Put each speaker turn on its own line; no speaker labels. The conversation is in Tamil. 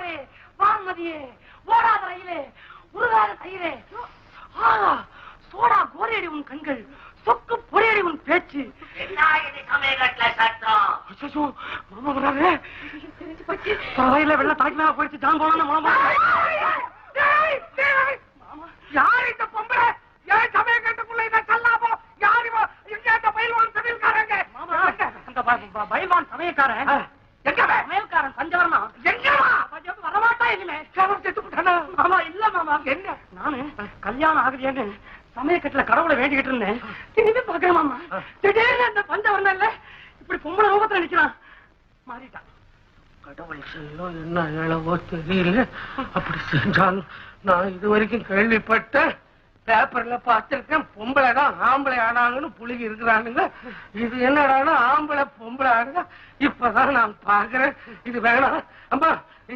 நிலாவே, வான்மதியே, ஓடாத ரயிலே, உருகாத தயிரே, சோடா கோரையடி உன் கண்கள், சொக்கு பொறையடி உன் பேச்சு. மாமா வராரு. வயல வெள்ள தாக்கி மேல போயிடுச்சு. ஜான் போனா யாரு இந்த பொம்பளை? ஏன் சமயம் கேட்டுக்குள்ள இதை சொல்லாமோ? யாரு எங்க அந்த பயில்வான் சமையல்காரங்க? அந்த பயில்வான் சமயக்காரன் எங்க? சமையல்காரன் பஞ்சவரமா எங்கவா? வரமாட்டா இனிமே. செத்து போட்டானா? மாமா இல்ல மாமா. என்ன? நானு கல்யாணம் ஆகுதுன்னு சமயக்கட்டுல கடவுளை வேண்டிக்கிட்டு இருந்தேன். திரும்பி பாக்குறேன் மாமா. திடீர்னு அந்த பஞ்சவரம் இல்ல இப்படி பொம்பளை ரூபத்துல நிக்கிறான். மாறிட்டான்.
கடவுள் செல்லும் என்ன எழவோ தெரியல. அப்படி செஞ்சாலும் நான் இது வரைக்கும் கேள்விப்பட்டேன், பேப்பர்ல பார்த்திருக்கேன், பொம்பளை தான் ஆம்பளை ஆனாங்கன்னு புழுகி இருக்கிறானுங்க. இது என்னடானா ஆம்பளை பொம்பளை ஆடுங்க. இப்பதான் நான் பாக்குறேன். இது வேணாம் அம்மா.